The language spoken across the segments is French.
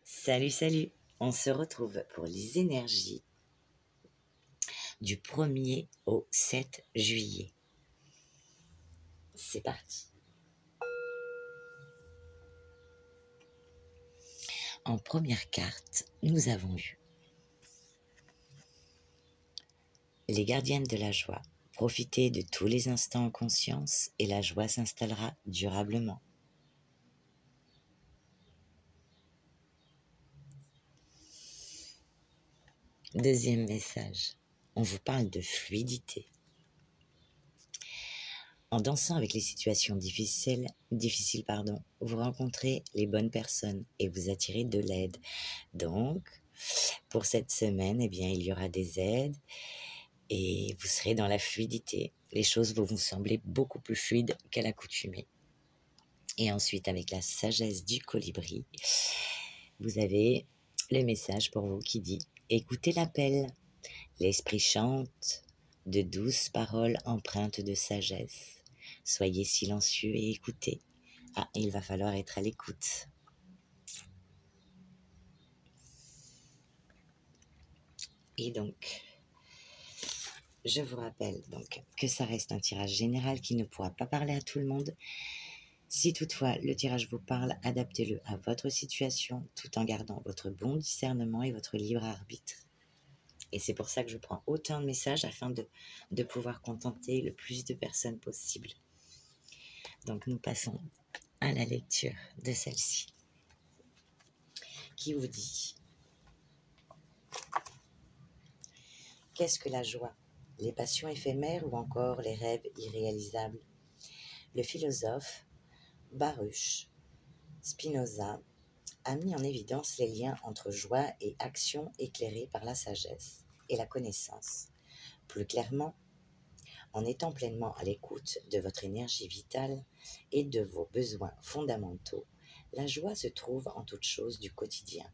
Salut, salut! On se retrouve pour les énergies du 1er au 7 juillet. C'est parti. En première carte, nous avons eu les gardiennes de la joie. Profitez de tous les instants en conscience et la joie s'installera durablement. Deuxième message, on vous parle de fluidité. En dansant avec les situations difficiles, vous rencontrez les bonnes personnes et vous attirez de l'aide. Donc, pour cette semaine, il y aura des aides et vous serez dans la fluidité. Les choses vont vous sembler beaucoup plus fluides qu'à l'accoutumée. Et ensuite, avec la sagesse du colibri, vous avez le message pour vous qui dit « Écoutez l'appel ». L'esprit chante de douces paroles empreintes de sagesse. Soyez silencieux et écoutez. Ah, il va falloir être à l'écoute. Et donc, je vous rappelle que ça reste un tirage général qui ne pourra pas parler à tout le monde. Si toutefois le tirage vous parle, adaptez-le à votre situation tout en gardant votre bon discernement et votre libre arbitre. Et c'est pour ça que je prends autant de messages afin de pouvoir contenter le plus de personnes possible. Donc nous passons à la lecture de celle-ci, qui vous dit « Qu'est-ce que la joie ? Les passions éphémères ou encore les rêves irréalisables ?» Le philosophe Baruch Spinoza a mis en évidence les liens entre joie et action éclairés par la sagesse et la connaissance. Plus clairement, en étant pleinement à l'écoute de votre énergie vitale et de vos besoins fondamentaux, la joie se trouve en toute chose du quotidien.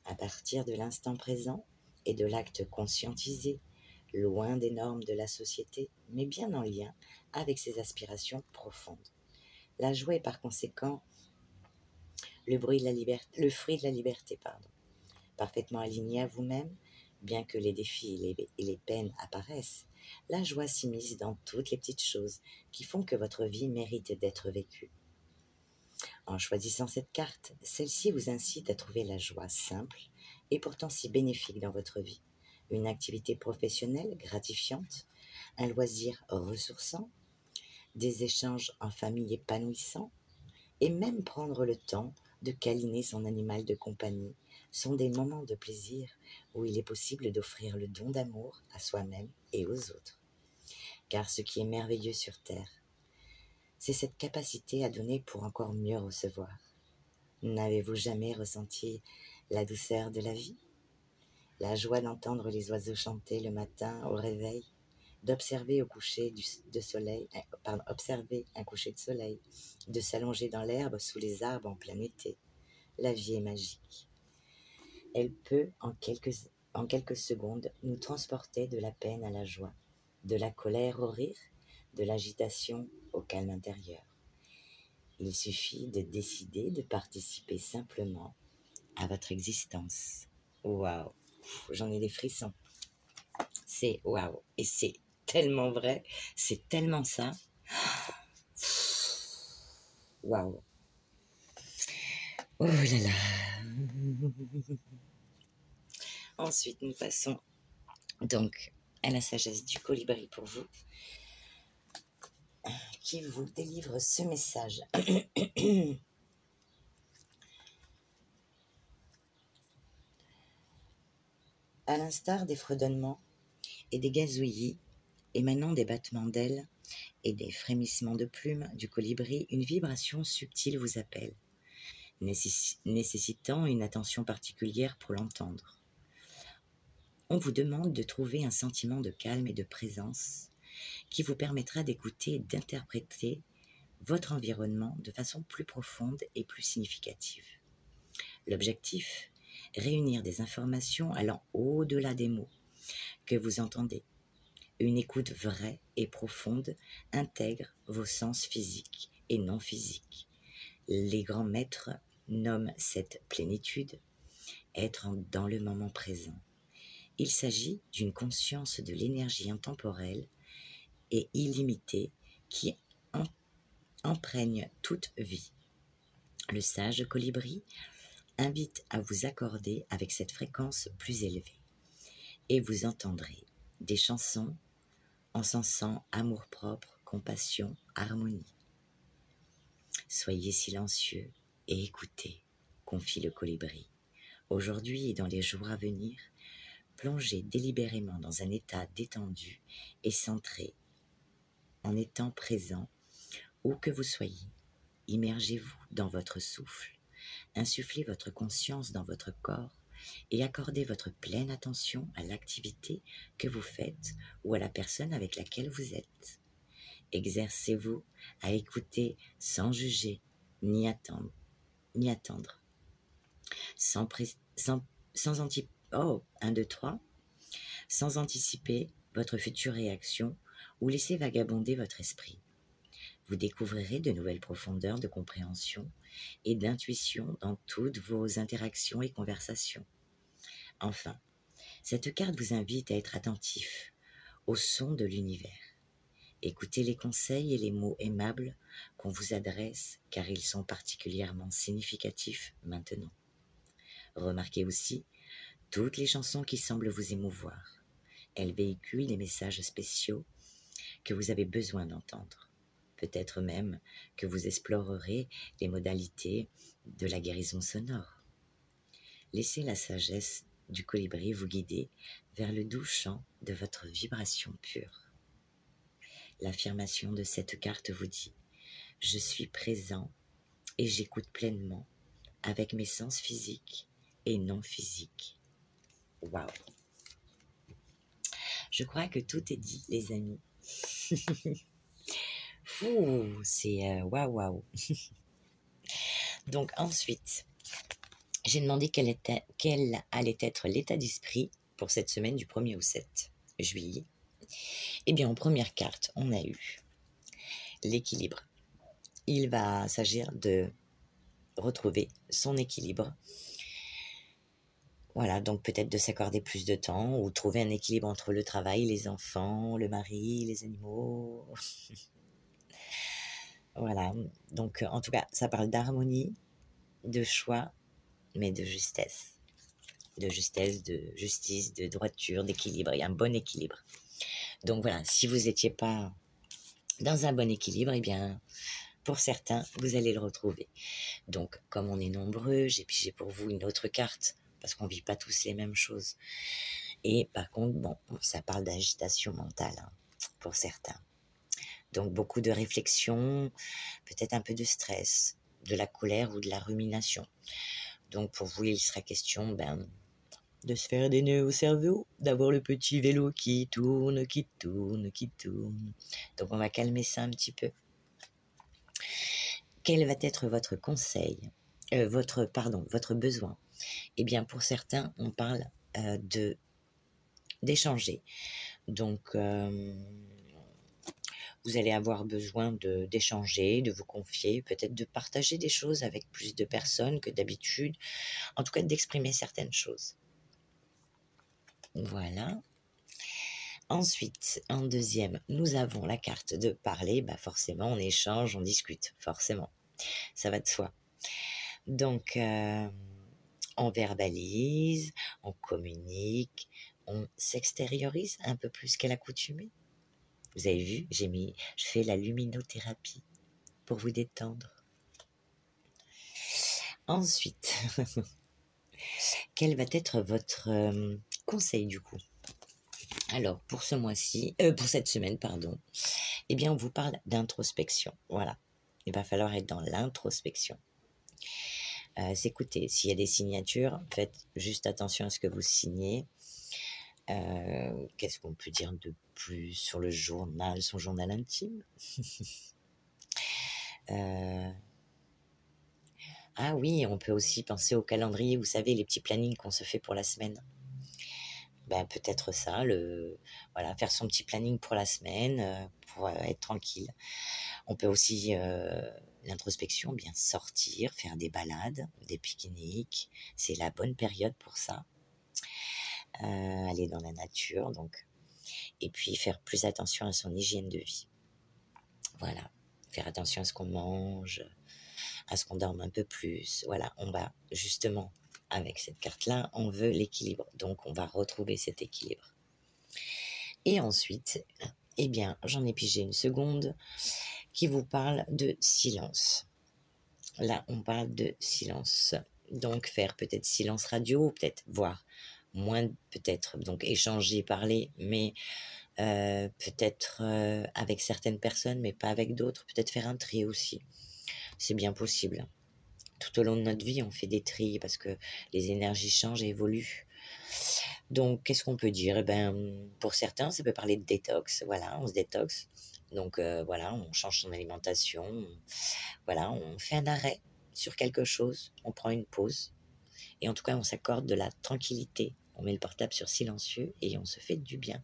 À partir de l'instant présent et de l'acte conscientisé, loin des normes de la société, mais bien en lien avec ses aspirations profondes. La joie est par conséquent le fruit de la liberté, parfaitement aligné à vous-même, bien que les défis et les peines apparaissent. La joie s'immisce dans toutes les petites choses qui font que votre vie mérite d'être vécue. En choisissant cette carte, celle-ci vous incite à trouver la joie simple et pourtant si bénéfique dans votre vie. Une activité professionnelle gratifiante, un loisir ressourçant, des échanges en famille épanouissants et même prendre le temps de câliner son animal de compagnie sont des moments de plaisir où il est possible d'offrir le don d'amour à soi-même et aux autres. Car ce qui est merveilleux sur Terre, c'est cette capacité à donner pour encore mieux recevoir. N'avez-vous jamais ressenti la douceur de la vie? La joie d'entendre les oiseaux chanter le matin au réveil, d'observer observer un coucher de soleil, de s'allonger dans l'herbe sous les arbres en plein été. La vie est magique. Elle peut, en quelques secondes, nous transporter de la peine à la joie, de la colère au rire, de l'agitation au calme intérieur. Il suffit de décider de participer simplement à votre existence. Waouh, j'en ai des frissons. C'est waouh, et c'est tellement vrai, c'est tellement ça. Waouh. Oh là là. Ensuite, nous passons donc à la sagesse du colibri pour vous, qui vous délivre ce message. À l'instar des fredonnements et des gazouillis émanant des battements d'ailes et des frémissements de plumes du colibri, une vibration subtile vous appelle, nécessitant une attention particulière pour l'entendre. On vous demande de trouver un sentiment de calme et de présence qui vous permettra d'écouter et d'interpréter votre environnement de façon plus profonde et plus significative. L'objectif, réunir des informations allant au-delà des mots que vous entendez. Une écoute vraie et profonde intègre vos sens physiques et non physiques. Les grands maîtres nomme cette plénitude être dans le moment présent. Il s'agit d'une conscience de l'énergie intemporelle et illimitée qui imprègne toute vie. Le sage colibri invite à vous accorder avec cette fréquence plus élevée et vous entendrez des chansons encensant amour-propre, compassion, harmonie. Soyez silencieux et écoutez, confie le colibri. Aujourd'hui et dans les jours à venir, plongez délibérément dans un état détendu et centré en étant présent où que vous soyez. Immergez-vous dans votre souffle, insufflez votre conscience dans votre corps et accordez votre pleine attention à l'activité que vous faites ou à la personne avec laquelle vous êtes. Exercez-vous à écouter sans juger ni attendre, sans anticiper votre future réaction ou laisser vagabonder votre esprit. Vous découvrirez de nouvelles profondeurs de compréhension et d'intuition dans toutes vos interactions et conversations. Enfin, cette carte vous invite à être attentif au son de l'univers. Écoutez les conseils et les mots aimables qu'on vous adresse car ils sont particulièrement significatifs maintenant. Remarquez aussi toutes les chansons qui semblent vous émouvoir. Elles véhiculent des messages spéciaux que vous avez besoin d'entendre. Peut-être même que vous explorerez les modalités de la guérison sonore. Laissez la sagesse du colibri vous guider vers le doux chant de votre vibration pure. L'affirmation de cette carte vous dit « Je suis présent et j'écoute pleinement avec mes sens physiques et non physiques. » Waouh! Je crois que tout est dit, les amis. C'est waouh. Donc ensuite, j'ai demandé quel allait être l'état d'esprit pour cette semaine du 1er au 7 juillet. Eh bien, en première carte, on a eu l'équilibre. Il va s'agir de retrouver son équilibre. Voilà, donc peut-être de s'accorder plus de temps ou trouver un équilibre entre le travail, les enfants, le mari, les animaux. Voilà, donc en tout cas, ça parle d'harmonie, de choix, mais de justesse. De justesse, de justice, de droiture, d'équilibre. Il y a un bon équilibre. Donc voilà, si vous n'étiez pas dans un bon équilibre, eh bien, pour certains, vous allez le retrouver. Donc, comme on est nombreux, j'ai pigé pour vous une autre carte, parce qu'on ne vit pas tous les mêmes choses. Et par contre, bon, ça parle d'agitation mentale, hein, pour certains. Donc, beaucoup de réflexion, peut-être un peu de stress, de la colère ou de la rumination. Donc, pour vous, il sera question de se faire des nœuds au cerveau, d'avoir le petit vélo qui tourne, qui tourne, qui tourne. Donc, on va calmer ça un petit peu. Quel va être votre conseil, votre besoin? Eh bien, pour certains, on parle d'échanger. Donc, vous allez avoir besoin d'échanger, de vous confier, peut-être de partager des choses avec plus de personnes que d'habitude, en tout cas d'exprimer certaines choses. Voilà. Ensuite, en deuxième, nous avons la carte de parler. Forcément, on échange, on discute, forcément. Ça va de soi. Donc, on verbalise, on communique, on s'extériorise un peu plus qu'à l'accoutumée. Vous avez vu, je fais la luminothérapie pour vous détendre. Ensuite, quel va être votre conseil du coup? Alors, pour ce mois-ci, pour cette semaine, pardon, eh bien, on vous parle d'introspection. Voilà, il va falloir être dans l'introspection. S'écouter. S'il y a des signatures, faites juste attention à ce que vous signez. Qu'est-ce qu'on peut dire de plus sur le journal, son journal intime? Ah oui, on peut aussi penser au calendrier, vous savez, les petits plannings qu'on se fait pour la semaine. Peut-être ça, voilà, faire son petit planning pour la semaine, pour être tranquille. On peut aussi l'introspection, bien sortir, faire des balades, des pique-niques, c'est la bonne période pour ça. Aller dans la nature, donc. Et puis faire plus attention à son hygiène de vie. Voilà, faire attention à ce qu'on mange, à ce qu'on dorme un peu plus. Voilà, on va justement, avec cette carte-là, on veut l'équilibre. Donc on va retrouver cet équilibre. Et ensuite, eh bien, j'en ai pigé une seconde qui vous parle de silence. Là, on parle de silence. Donc, faire peut-être silence radio, peut-être voir moins, peut-être donc échanger, parler, mais peut-être avec certaines personnes, mais pas avec d'autres. Peut-être faire un tri aussi. C'est bien possible. Tout au long de notre vie, on fait des tris parce que les énergies changent et évoluent. Donc, qu'est-ce qu'on peut dire? Eh ben, pour certains, ça peut parler de détox. Voilà, on se détoxe. Donc, voilà, on change son alimentation. Voilà, on fait un arrêt sur quelque chose. On prend une pause. Et en tout cas, on s'accorde de la tranquillité. On met le portable sur silencieux et on se fait du bien.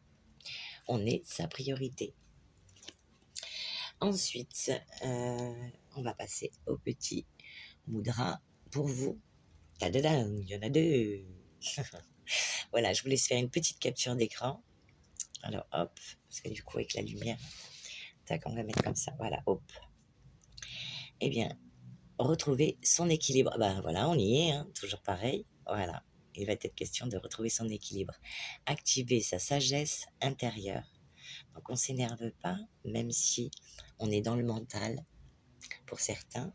On est sa priorité. Ensuite, on va passer au petit mudra pour vous. Tadadam, il y en a deux. Voilà, je vous laisse faire une petite capture d'écran. Alors, hop, parce que du coup, avec la lumière, tac, on va mettre comme ça. Voilà, hop. Eh bien, retrouver son équilibre. Ben voilà, on y est, hein, toujours pareil. Voilà, il va être question de retrouver son équilibre. Activer sa sagesse intérieure. Donc, on ne s'énerve pas, même si on est dans le mental, pour certains.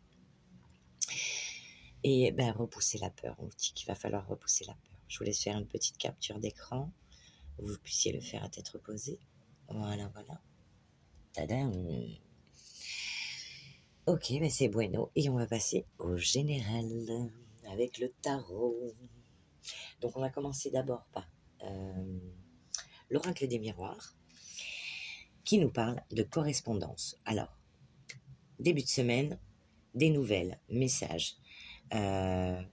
Et ben, repousser la peur. On vous dit qu'il va falloir repousser la peur. Je vous laisse faire une petite capture d'écran. Vous puissiez le faire à tête reposée. Voilà, voilà. Tadam. Ok, ben c'est bueno. Et on va passer au général avec le tarot. Donc on va commencer d'abord par l'oracle des miroirs qui nous parle de correspondance. Alors, début de semaine, des nouvelles, messages,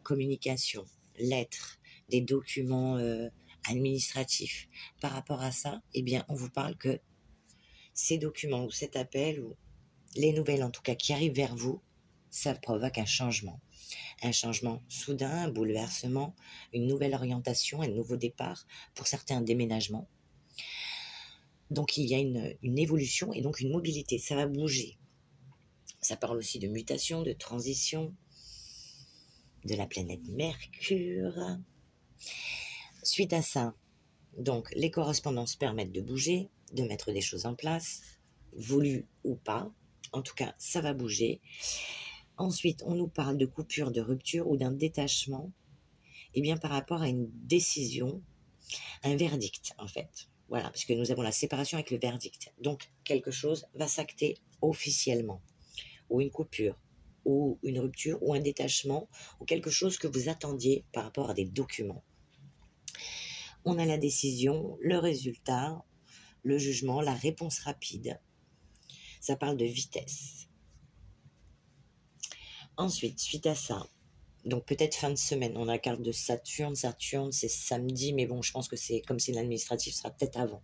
communication, lettres, des documents administratifs. Par rapport à ça, eh bien, on vous parle que ces documents ou cet appel ou les nouvelles en tout cas qui arrivent vers vous, ça provoque un changement soudain, un bouleversement, une nouvelle orientation, un nouveau départ, pour certains un déménagement. Donc il y a une évolution et donc une mobilité, ça va bouger. Ça parle aussi de mutation, de transition, de la planète Mercure. Suite à ça, donc les correspondances permettent de bouger, de mettre des choses en place, voulues ou pas. En tout cas, ça va bouger. Ensuite, on nous parle de coupure, de rupture ou d'un détachement, et bien par rapport à une décision, un verdict en fait. Voilà, parce que nous avons la séparation avec le verdict. Donc, quelque chose va s'acter officiellement, ou une coupure, ou une rupture, ou un détachement, ou quelque chose que vous attendiez par rapport à des documents. On a la décision, le résultat, le jugement, la réponse rapide. Ça parle de vitesse. Ensuite, suite à ça, donc peut-être fin de semaine, on a la carte de Saturne. Saturne, c'est samedi, mais bon, je pense que c'est comme c'est l'administratif, ce sera peut-être avant.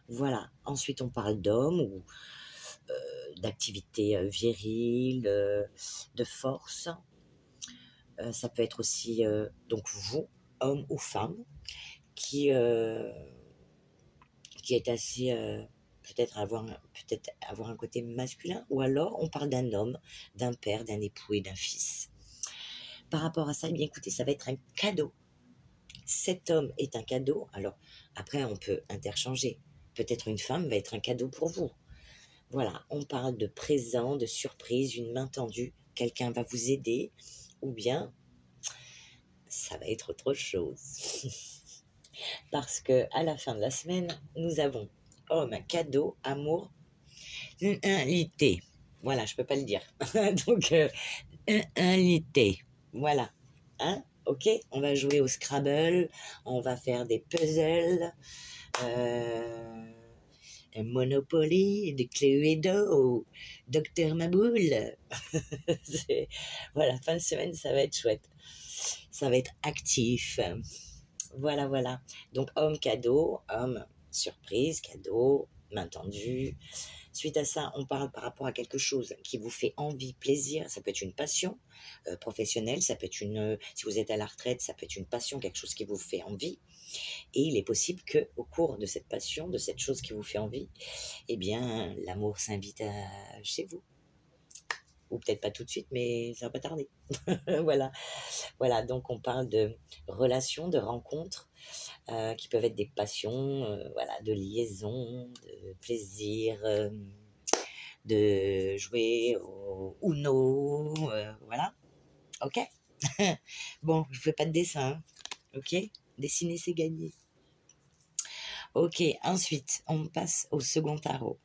Voilà. Ensuite, on parle d'hommes ou d'activité virile, de force. Ça peut être aussi, donc vous, homme ou femme, qui est assez... peut-être avoir un côté masculin, ou alors on parle d'un homme, d'un père, d'un époux et d'un fils. Par rapport à ça, eh bien écoutez, ça va être un cadeau. Cet homme est un cadeau. Alors après, on peut interchanger. Peut-être une femme va être un cadeau pour vous. Voilà, on parle de présent, de surprise, une main tendue. Quelqu'un va vous aider, ou bien ça va être autre chose. Parce que à la fin de la semaine, nous avons homme, cadeau, amour, unité. Voilà, je peux pas le dire. Donc, unité. Voilà. Hein? Ok? On va jouer au Scrabble, on va faire des puzzles, un Monopoly, des Cluedo, Docteur Maboule. Voilà, fin de semaine, ça va être chouette. Ça va être actif. Voilà, voilà. Donc, homme, cadeau, homme, surprise, cadeau, main tendue. Suite à ça, on parle par rapport à quelque chose qui vous fait envie, plaisir. Ça peut être une passion professionnelle, ça peut être si vous êtes à la retraite, ça peut être une passion, quelque chose qui vous fait envie. Et il est possible que au cours de cette passion, de cette chose qui vous fait envie, eh bien, l'amour s'invite chez vous. Ou peut-être pas tout de suite, mais ça va pas tarder. Voilà. Voilà, donc on parle de relations, de rencontres, qui peuvent être des passions, voilà, de liaison, de plaisir, de jouer au Uno, voilà. Ok. Bon, je fais pas de dessin, hein. Ok. Dessiner, c'est gagné. Ok, ensuite, on passe au second tarot.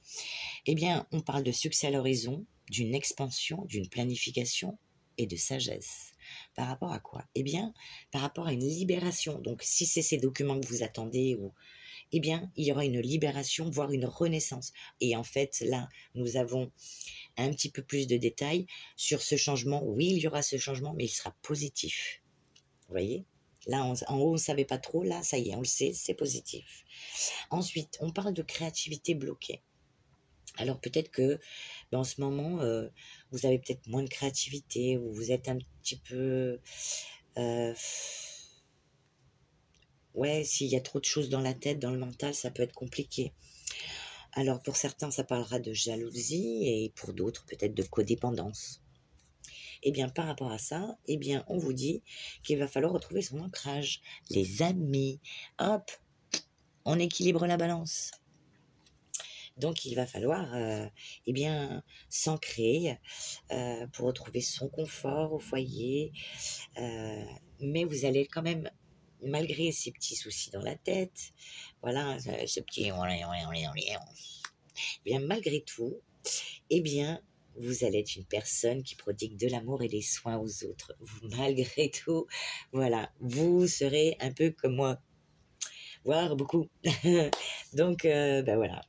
Eh bien, on parle de succès à l'horizon, d'une expansion, d'une planification et de sagesse. Par rapport à quoi? Eh bien, par rapport à une libération. Donc, si c'est ces documents que vous attendez, eh bien, il y aura une libération, voire une renaissance. Et en fait, là, nous avons un petit peu plus de détails sur ce changement. Oui, il y aura ce changement, mais il sera positif. Vous voyez? Là, en haut, on ne savait pas trop. Là, ça y est, on le sait, c'est positif. Ensuite, on parle de créativité bloquée. Alors peut-être que en ce moment, vous avez peut-être moins de créativité, ou vous êtes un petit peu... ouais, s'il y a trop de choses dans la tête, dans le mental, ça peut être compliqué. Alors pour certains, ça parlera de jalousie, et pour d'autres, peut-être de codépendance. Eh bien, par rapport à ça, eh bien, on vous dit qu'il va falloir retrouver son ancrage. Les amis, hop, on équilibre la balance. Donc, il va falloir eh bien, s'ancrer pour retrouver son confort au foyer. Mais vous allez quand même, malgré ces petits soucis dans la tête, voilà, ce petit... Eh bien, malgré tout, eh bien, vous allez être une personne qui prodigue de l'amour et des soins aux autres. Malgré tout, voilà, vous serez un peu comme moi, voire beaucoup. Donc, ben voilà.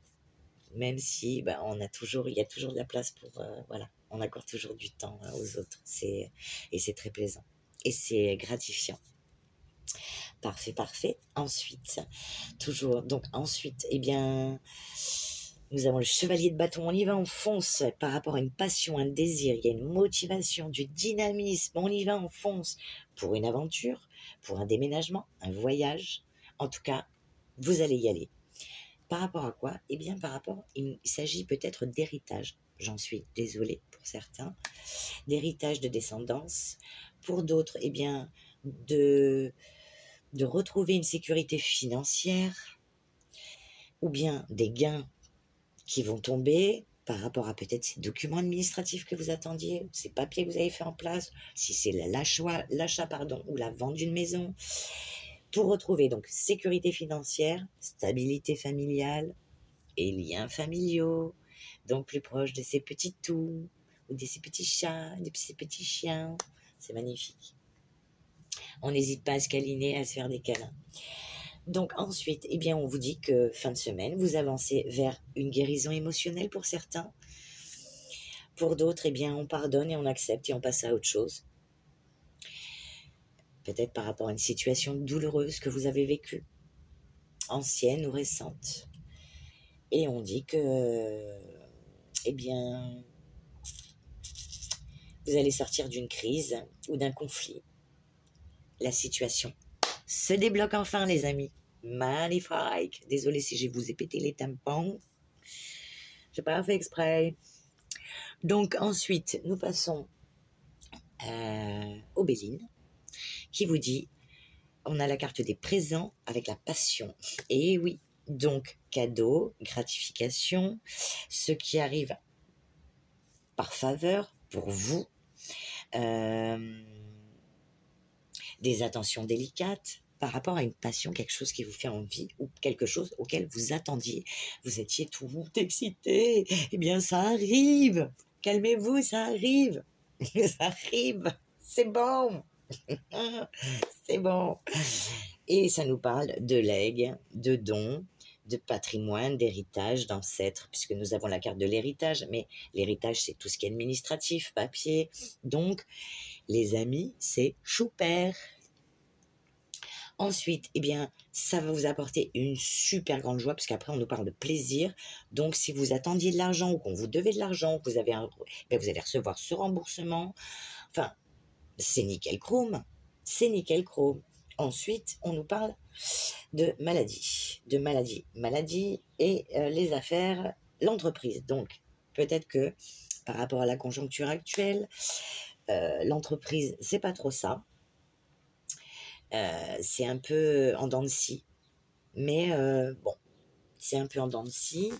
Même si il y a toujours de la place pour, voilà, on accorde toujours du temps aux autres. Et c'est très plaisant. Et c'est gratifiant. Parfait, parfait. Ensuite, eh bien, nous avons le chevalier de bâton. On y va, on fonce par rapport à une passion, un désir. Il y a une motivation, du dynamisme. On y va, on fonce pour une aventure, pour un déménagement, un voyage. En tout cas, vous allez y aller. Par rapport à quoi? Eh bien, il s'agit peut-être d'héritage. J'en suis désolée pour certains. D'héritage de descendance. Pour d'autres, eh bien, de retrouver une sécurité financière, ou bien des gains qui vont tomber par rapport à peut-être ces documents administratifs que vous attendiez, ces papiers que vous avez fait en place, si c'est l'achat, ou la vente d'une maison. Pour retrouver donc sécurité financière, stabilité familiale et liens familiaux, donc plus proche de ses petits toux, ou de ses petits chats, de ses petits chiens. C'est magnifique. On n'hésite pas à se câliner, à se faire des câlins. Donc ensuite, eh bien, on vous dit que fin de semaine, vous avancez vers une guérison émotionnelle pour certains. Pour d'autres, eh bien, on pardonne et on accepte et on passe à autre chose. Peut-être par rapport à une situation douloureuse que vous avez vécue, ancienne ou récente. Et on dit que, eh bien, vous allez sortir d'une crise ou d'un conflit. La situation se débloque enfin, les amis. Magnifique. Désolée si je vous ai pété les tympans. J'ai pas fait exprès. Donc ensuite, nous passons au Béline, qui vous dit, on a la carte des présents avec la passion. Et oui, donc cadeau, gratification, ce qui arrive par faveur pour vous, des attentions délicates par rapport à une passion, quelque chose qui vous fait envie, ou quelque chose auquel vous attendiez, vous étiez tout excité. Eh bien, ça arrive. Calmez-vous, ça arrive. Ça arrive. C'est bon. C'est bon. Et ça nous parle de legs, de dons, de patrimoine, d'héritage, d'ancêtres, puisque nous avons la carte de l'héritage, mais l'héritage, c'est tout ce qui est administratif, papier. Donc, les amis, c'est chouper. Ensuite, eh bien, ça va vous apporter une super grande joie, parce qu'après, on nous parle de plaisir. Donc, si vous attendiez de l'argent ou qu'on vous devait de l'argent, que vous avez vous allez recevoir ce remboursement. Enfin, c'est nickel chrome. C'est nickel chrome. Ensuite, on nous parle de maladie. De maladie. Maladie et les affaires, l'entreprise. Donc, peut-être que par rapport à la conjoncture actuelle, l'entreprise, c'est pas trop ça. C'est un peu en dents de scie. Mais bon, c'est un peu en dents de scie.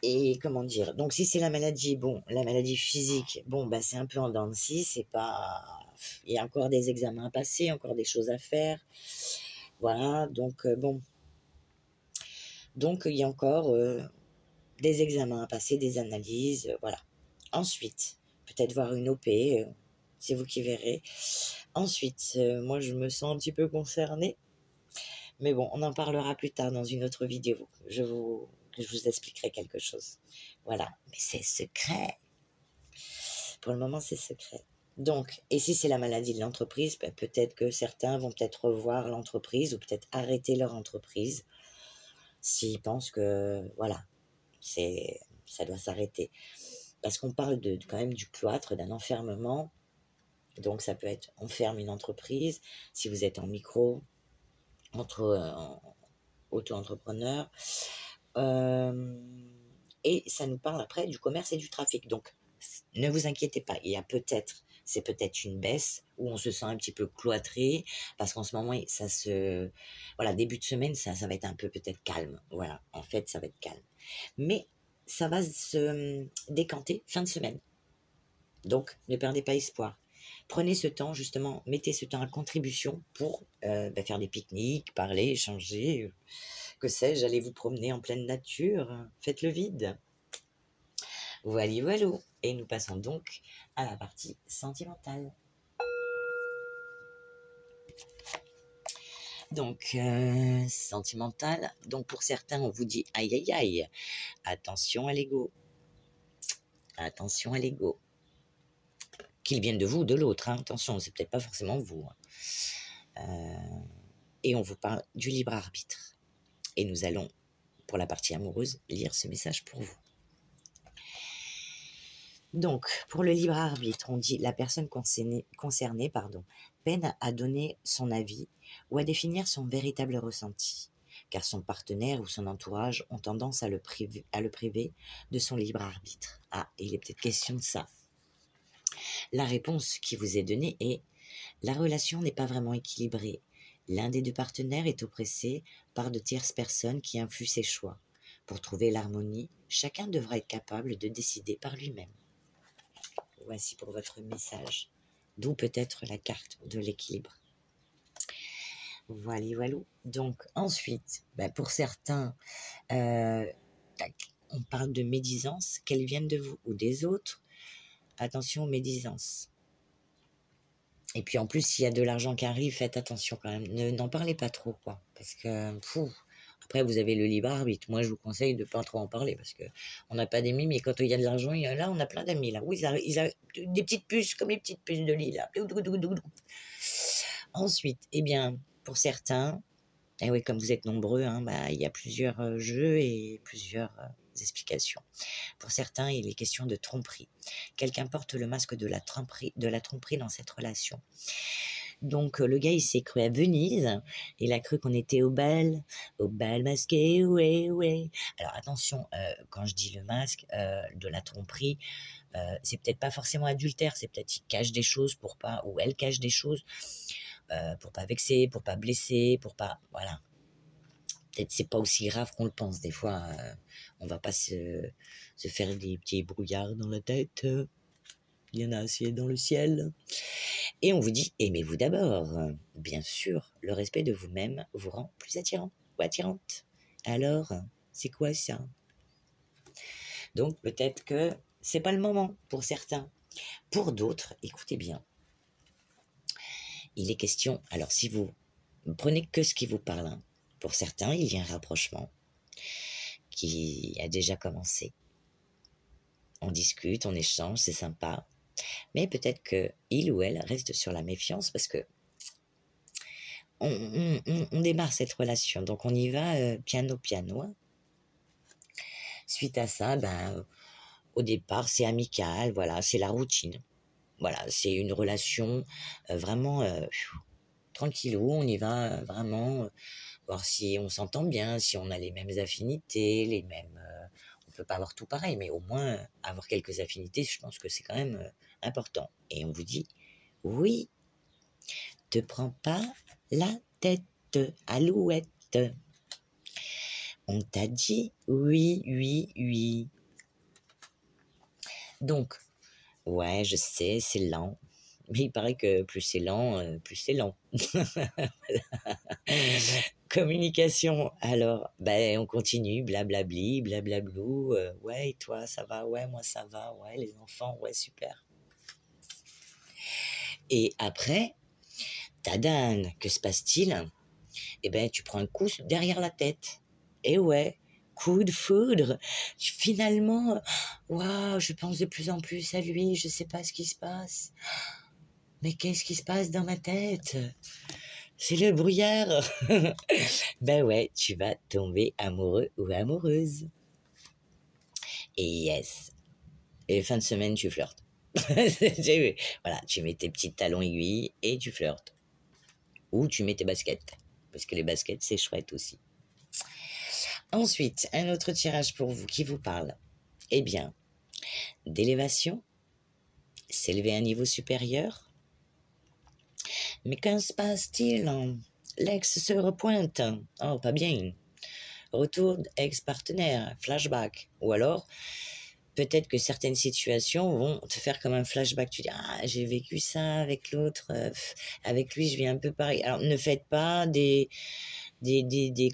Et comment dire, donc si c'est la maladie, bon, la maladie physique, bon, bah, c'est un peu en dents de scie, c'est pas... Il y a encore des examens à passer, encore des choses à faire. Voilà, donc bon. Donc il y a encore des examens à passer, des analyses, voilà. Ensuite, peut-être voir une OP, c'est vous qui verrez. Ensuite, moi je me sens un petit peu concernée. Mais bon, on en parlera plus tard dans une autre vidéo. Je vous expliquerai quelque chose. Voilà, mais c'est secret. Pour le moment, c'est secret. Donc, et si c'est la maladie de l'entreprise, ben, peut-être que certains vont peut-être revoir l'entreprise ou peut-être arrêter leur entreprise s'ils pensent que, voilà, ça doit s'arrêter. Parce qu'on parle quand même du cloître, d'un enfermement. Donc, ça peut être, on ferme une entreprise. Si vous êtes en micro, auto-entrepreneur. Et ça nous parle après du commerce et du trafic. Donc, ne vous inquiétez pas, c'est peut-être une baisse où on se sent un petit peu cloîtré parce qu'en ce moment, voilà, début de semaine, ça va être un peu peut-être calme. Voilà, en fait, ça va être calme. Mais ça va se décanter fin de semaine. Donc, ne perdez pas espoir. Prenez ce temps, justement, mettez ce temps à contribution pour faire des pique-niques, parler, échanger, que sais-je, allez vous promener en pleine nature, faites le vide. Voilà, voilà. Et nous passons donc à la partie sentimentale. Donc, sentimentale. Donc, pour certains, on vous dit aïe aïe aïe. Attention à l'ego. Attention à l'ego. Qu'il vienne de vous ou de l'autre. Hein. Attention, c'est peut-être pas forcément vous. Et on vous parle du libre arbitre. Et nous allons, pour la partie amoureuse, lire ce message pour vous. Donc, pour le libre arbitre, on dit la personne concernée peine à donner son avis ou à définir son véritable ressenti, car son partenaire ou son entourage ont tendance à le priver de son libre arbitre. Ah, il est peut-être question de ça. La réponse qui vous est donnée est « La relation n'est pas vraiment équilibrée. L'un des deux partenaires est oppressé par de tierces personnes qui influent ses choix. Pour trouver l'harmonie, chacun devra être capable de décider par lui-même. » Voici pour votre message. D'où peut-être la carte de l'équilibre. Voilà, voilà. Donc, ensuite, pour certains, on parle de médisance, qu'elles viennent de vous ou des autres. Attention aux médisances. Et puis, en plus, s'il y a de l'argent qui arrive, faites attention quand même. N'en parlez pas trop, quoi. Parce que, après, vous avez le libre arbitre. Moi, je vous conseille de ne pas trop en parler parce qu'on n'a pas d'amis, mais quand il y a de l'argent, là, on a plein d'amis. Là. Oui, ils ont des petites puces, comme les petites puces de lit. Là. Ensuite, eh bien, pour certains, et oui, comme vous êtes nombreux, hein, il y a plusieurs jeux et plusieurs explications. Pour certains, il est question de tromperie. Quelqu'un porte le masque de la tromperie dans cette relation. Donc, le gars, il s'est cru à Venise. Il a cru qu'on était au bal masqué, ouais, ouais. Alors, attention, quand je dis le masque de la tromperie, c'est peut-être pas forcément adultère, c'est peut-être qu'il cache des choses pour pas, ou elle cache des choses pour pas vexer, pour pas blesser, pour pas, voilà. Peut-être c'est pas aussi grave qu'on le pense. Des fois, on va pas se faire des petits brouillards dans la tête. Il y en a assez dans le ciel. Et on vous dit, aimez-vous d'abord. Bien sûr, le respect de vous-même vous rend plus attirant ou attirante. Alors, c'est quoi ça? Donc, peut-être que c'est pas le moment pour certains. Pour d'autres, écoutez bien. Il est question, alors si vous prenez que ce qui vous parle, hein, pour certains, il y a un rapprochement qui a déjà commencé. On discute, on échange, c'est sympa. Mais peut-être qu'il ou elle reste sur la méfiance parce que on démarre cette relation. Donc, on y va piano, piano. Hein. Suite à ça, au départ, c'est amical, voilà, c'est la routine. Voilà, c'est une relation vraiment tranquillou, on y va vraiment voir si on s'entend bien, si on a les mêmes affinités, les mêmes... on peut pas avoir tout pareil, mais au moins avoir quelques affinités, je pense que c'est quand même important. Et on vous dit, oui, te prends pas la tête, alouette. On t'a dit oui, oui, oui. Donc, ouais, je sais, c'est lent. Mais il paraît que plus c'est lent, plus c'est lent. Communication. Alors, on continue, blablabli, blablablou. Ouais, et toi, ça va? Ouais, moi, ça va. Ouais, les enfants, ouais, super. Et après, tadam, que se passe-t-il? Eh ben, tu prends un coup derrière la tête. Et ouais, coup de foudre. Finalement, waouh, je pense de plus en plus à lui, je sais pas ce qui se passe. Mais qu'est-ce qui se passe dans ma tête? C'est le brouillard. Ben ouais, tu vas tomber amoureux ou amoureuse. Et yes. Et fin de semaine, tu flirtes. Voilà, tu mets tes petits talons aiguilles et tu flirtes. Ou tu mets tes baskets. Parce que les baskets, c'est chouette aussi. Ensuite, un autre tirage pour vous qui vous parle. Eh bien, d'élévation, s'élever à un niveau supérieur. Mais qu'en se passe-t-il? L'ex se repointe. Oh, pas bien. Retour ex-partenaire, flashback. Ou alors, peut-être que certaines situations vont te faire comme un flashback. Tu dis, ah, j'ai vécu ça avec l'autre, avec lui, je vis un peu pareil. Alors, ne faites pas des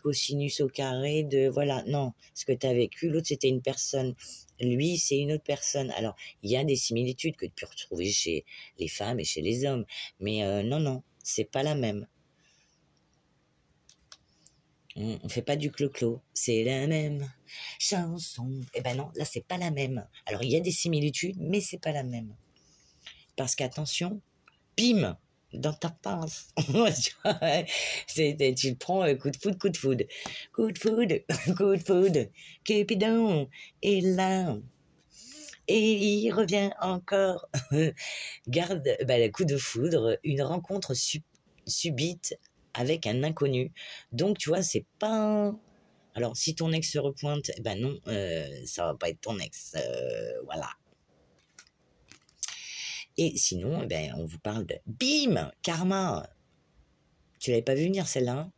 cosinus au carré de, voilà, non, ce que tu as vécu, l'autre, c'était une personne. Lui, c'est une autre personne. Alors, il y a des similitudes que tu peux retrouver chez les femmes et chez les hommes. Mais non, c'est pas la même. On fait pas du clo-clo, c'est la même chanson. Eh ben non, là c'est pas la même. Alors il y a des similitudes, mais c'est pas la même. Parce qu'attention, bim, dans ta pince. Tu le prends coup de foudre, coup de foudre. Coup de foudre, coup de foudre. Cupidon est là. Et il revient encore. Garde le coup de foudre, une rencontre subite avec un inconnu. Donc, tu vois, c'est pas... Alors, si ton ex se repointe, ben non, ça va pas être ton ex. Voilà. Et sinon, on vous parle de... Bim! Karma! Tu l'avais pas vu venir, celle-là, hein?